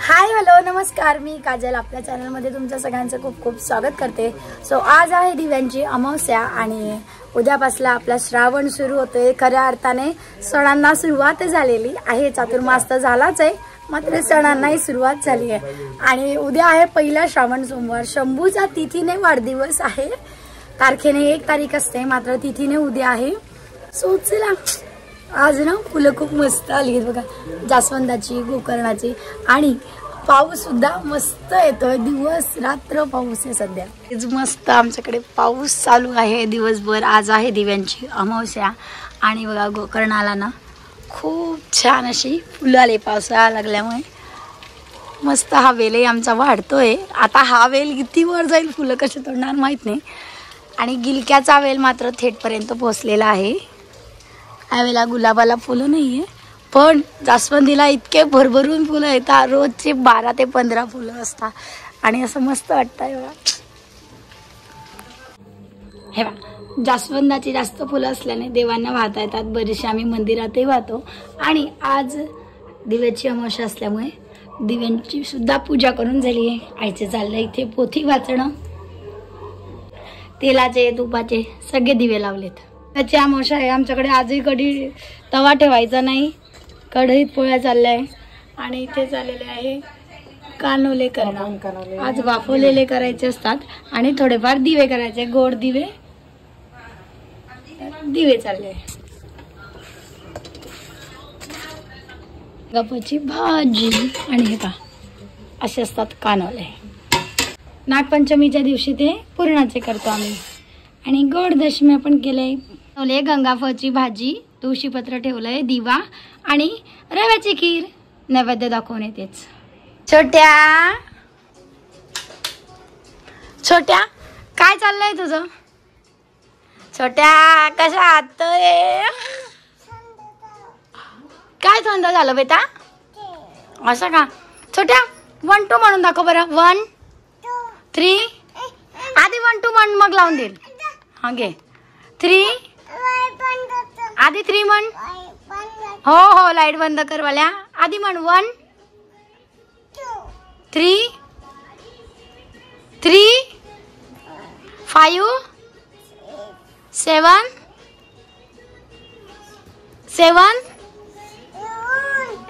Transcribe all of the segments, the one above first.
Hi hello नमस्कार, मी काजल आपल्या चॅनलमध्ये तुमचं सगळ्यांचं खूप खूप स्वागत करते। सो आज आहे दिव्यांची अमावस्या आणि उद्यापासून आपला श्रावण सुरू होतोय। खऱ्या अर्थाने सणांना सुरुवात झालेली आहे, चातुर्मास तर झालाच आहे, मात्र सणांनाही सुरुवात झाली आहे आणि उद्या आहे पहिला श्रावण सोमवार। शंभूचा तिथीने वाढदिवस आहे, तारखेने 1 तारीख असते, मात्र तिथीने उद्या आहे। सो चला आज ना फुलं खूप मस्त आली बघा, जास्वंदाची, गोकर्णाची आणि पाऊस सुद्धा मस्त येतोय, दिवस रात्र पाऊस आहे सध्या। मस्त आमच्याकडे पाऊस चालू आहे दिवसभर। आज आहे दिव्यांची अमावस्या आणि बघा गोकर्णाला ना खूप छान अशी फुलं आली पावसाळा लागल्यामुळे। मस्त हा वेलही आमचा वाढतोय। आता हा वेल किती वर जाईल, फुलं कशी तोडणार माहित नाही। आणि गिलक्याचा वेल मात्र थेटपर्यंत पोहोचलेला आहे। यावेळेला गुलाबाला फुलं नाहीये, पण जास्वंदीला इतके भरभरून फुलं येतात, रोजचे 12 ते 15 फुलं असतात आणि असं मस्त वाटतंय बघा। हे बघा, जास्वंदाची जास्त फुलं असल्याने देवांना वाहता येतात, बरेचसे आम्ही मंदिरातही वाहतो। आणि आज दिव्याची अमावस्या असल्यामुळे दिव्यांची सुद्धा पूजा करून झाली आहे। आईचे चाललंय इथे पोथी वाचणं, तेलाचे तुपाचे सगळे दिवे लावलेत। त्याची अमावस्या आहे आमच्याकडे। आजही कढी तवा ठेवायचा नाही, कढईत पोळ्या चालल्या आहे आणि इथे चाललेले आहे कानोले करणं। आज वाफवलेले करायचे असतात आणि थोडेफार दिवे करायचे, गोड दिवे चालले। गपाची भाजी आणि हे का असे असतात कानोले। नागपंचमीच्या दिवशी ते पुरणाचे करतो आम्ही आणि गोड दशमी आपण केले। गंगाफळची भाजी, तुळशीपत्र ठेवलंय, दिवा आणि रव्याची खीर नैवेद्य दाखवून येतेच। छोट्या छोट्या काय चाललंय तुझं? छोट्या कशा आहात? काय थंड झालं बेटा असं का? छोट्या 1 2 म्हणून दाखव बरं। 1 3 आधी 1 2 म्हण, मग लावून देईल। हा घे 3 आधी 3 म्हण। हो हो लाईट बंद कर वाल्या, आधी म्हण 1 3 3 5 7 7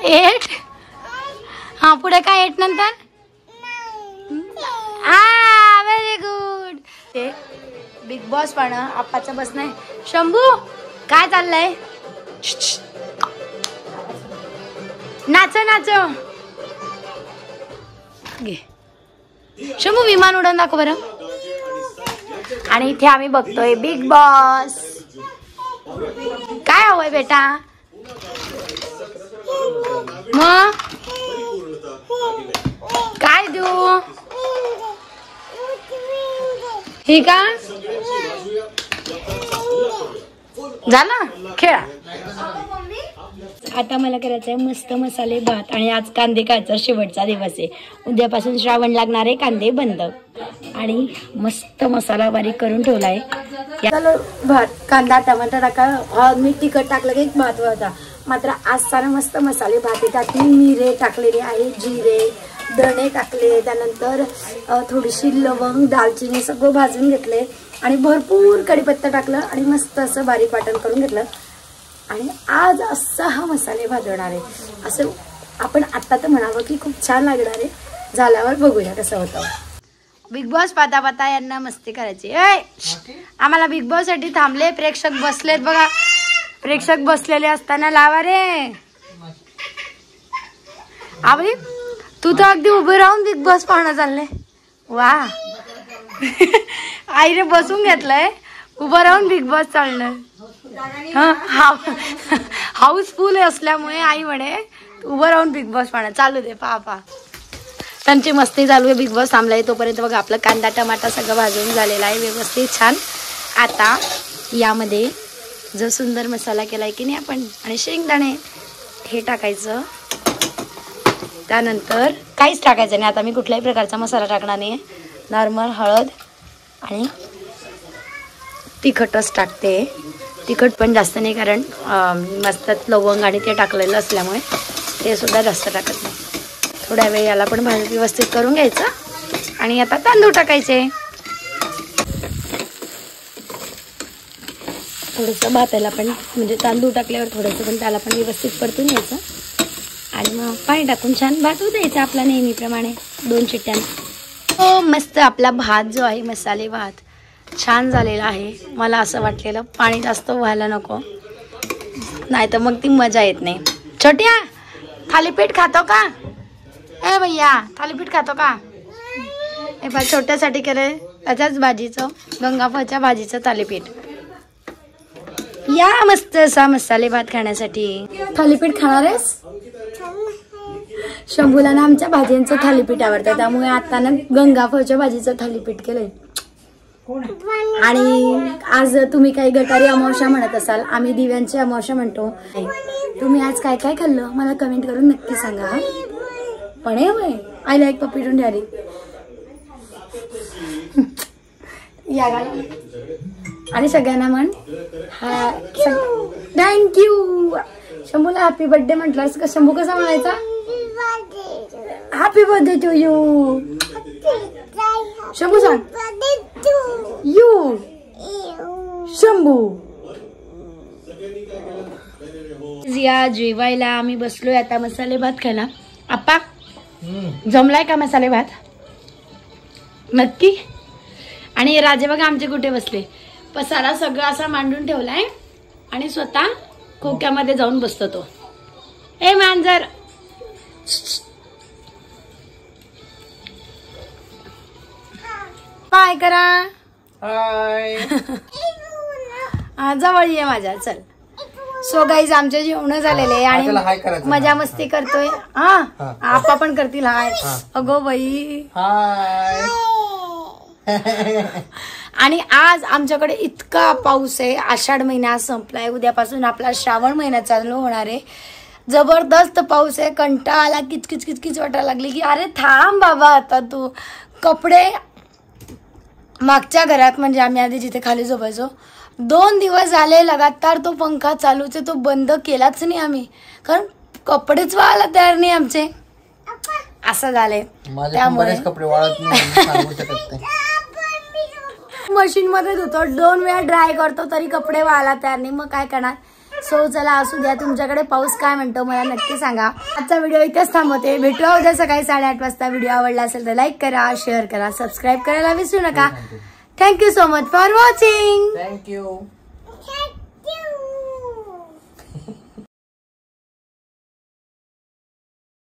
8 हा पुढे काय 8 नंतर? हा व्हेरी गुड। ते बिग बॉस पण आप्पाचं बस नाही। शंभू काय चाललंय? नाच नाच घे शंभू, विमान उडवून दाखव बरं। आणि इथे आम्ही बघतोय बिग बॉस। काय हवंय बेटा? मग काय देऊ? ठीक आहे झालं खेळा। आता मला करायचंय मस्त मसाले भात आणि आज कांदे खायचा शेवटचा दिवस आहे। उद्यापासून श्रावण लागणारे कांदे बंद आणि मस्त मसाला बारीक करून ठेवलाय। भात कांदा टमाटर टाका, मीठ तिखट टाकलं की भात होता, मात्र आज सारा मस्त मसाले भात त्यात मिरे टाकलेले आहे, जिरे धणे टाकले, त्यानंतर थोडीशी लवंग दालचिनी सगळं भाजून घेतले आणि भरपूर कढीपत्ता टाकलं आणि मस्त असं बारीक वाटण करून घेतलं। आणि आज असा हा मसाले भात होणार आहे। असं आपण आता तर म्हणावं की खूप छान लागणार आहे, झाल्यावर बघूया कसं होतं। बिग बॉस पाता पाता यांना मस्ती करायची। आम्हाला बिग बॉस साठी थांबले, प्रेक्षक बसलेत बघा। प्रेक्षक बसलेले असताना लावा रे आवडी, तू तर अगदी उभे राहून बिग बॉस पाहणं चालले। वा आईने बसून घेतलंय, उभं राहून बिग बॉस चाललंय। हाऊसफुल असल्यामुळे आई म्हणे उभं राहून बिग बॉस पाहणं चालू दे। पहा त्यांची मस्ती चालू आहे, बिग बॉस थांबलाय तोपर्यंत बघा आपलं कांदा टमाटा सगळं भाजून झालेला आहे व्यवस्थित छान। आता यामध्ये जो सुंदर मसाला केलाय की नाही आपण आणि शेंगदाणे हे टाकायचं, त्यानंतर काहीच टाकायचं नाही। आता मी कुठल्याही प्रकारचा मसाला टाकणार नाही, नॉर्मल हळद आणि तिखटच टाकते। तिखट पण जास्त नाही, कारण मस्त लवंग आणि ते टाकलेलं असल्यामुळे ते सुद्धा जास्त टाकत नाही। थोड्या वेळ याला पण व्यवस्थित करून घ्यायचं आणि आता तांदूळ टाकायचे. थोडंसं भाताला पण म्हणजे तांदूळ टाकल्यावर थोडंसं पण त्याला पण व्यवस्थित परतून घ्यायचं आणि मग पाणी टाकून छान भात द्यायचा आपला नेहमीप्रमाणे 2 शिट्ट्यांनी. हो मस्त आपला भात जो आहे मसाले भात छान झालेला आहे. मला असं वाटलेलं पाणी जास्त व्हायला नको, नाही तर मग ती मजा येत नाही. छोट्या थालीपीठ खातो का? ए भैया थालीपीठ खातो का? हे बा छोट्यासाठी केलं त्याच्याच भाजीचं गंगाफळच्या भाजीचं थालीपीठ. या मस्त असा मसाले भात खाण्यासाठी. थालीपीठ खाणार आहेस? शंभूला ना आमच्या भाज्यांचं थालीपीठ आवडतं, त्यामुळे आता ना गंगाफळच्या भाजीचं थालीपीठ केलंय. आणि आज तुम्ही काही गटारी अमावस्या म्हणत असाल, आम्ही दिव्यांची अमावस्या म्हणतो. तुम्ही आज काय काय खाल्लं मला कमेंट करून नक्की सांगा. पण हे I like puppy don't daddy. या गाला आणि सगळ्यांना म्हण थँक्यू. शंभूला हॅपी बर्थडे म्हटलंस का? शंभू कसा म्हणायचा? Happy birthday to you. Shambhu सांग यू. शंभू या जेवायला आम्ही बसलोय आता मसाले भात खायला. आप्पा जमलाय का मसाले भात? नक्की. आणि राजे बघा आमचे कुठे बसले, पसारा सगळा असा मांडून ठेवलाय आणि स्वतः खोक्यामध्ये जाऊन बसतो तो. ए मांजर बाय करा. हाय. जवळ ये माझ्या. चल. सो गाईज आमचे जेवण झालेले आणि मजा मस्ती करतोय. हा आपा पण करतील हाय. अगो बाई हाय. आणि आज आमच्याकडे इतका पाऊस आहे. आषाढ महिना संपलाय, उद्यापासून आपला श्रावण महिना चालू होणार आहे. जबरदस्त पाऊस आहे. कंटाळा आला, किचकिच किचकिच वाटायला लागली की अरे थांब बाबा आता तू. कपडे मागच्या घरात म्हणजे आम्ही आधी जिथे खाली झोपायचो 2 दिवस झाले लगातार तो पंखा चालूच आहे, तो बंद केलाच नाही आम्ही, कारण कपडेच वाळायला तयार नाही आमचे. असं झालंय. त्यामुळे कपडे वाळत नाही. मशीन मध्ये धुतो, 2 वेळा ड्राय करतो तरी कपडे वाळायला तयार नाही. मग काय करणार. सो चला असू द्या. तुमच्याकडे पाऊस काय म्हणतो मला नक्की सांगा. आजचा व्हिडिओ इथेच थांबवते. भेटूया उद्या सकाळी 8:30 वाजता. व्हिडिओ आवडला असेल तर लाईक करा, शेअर करा, सबस्क्राईब करायला विसरू नका. Thank you so much for watching. Thank you.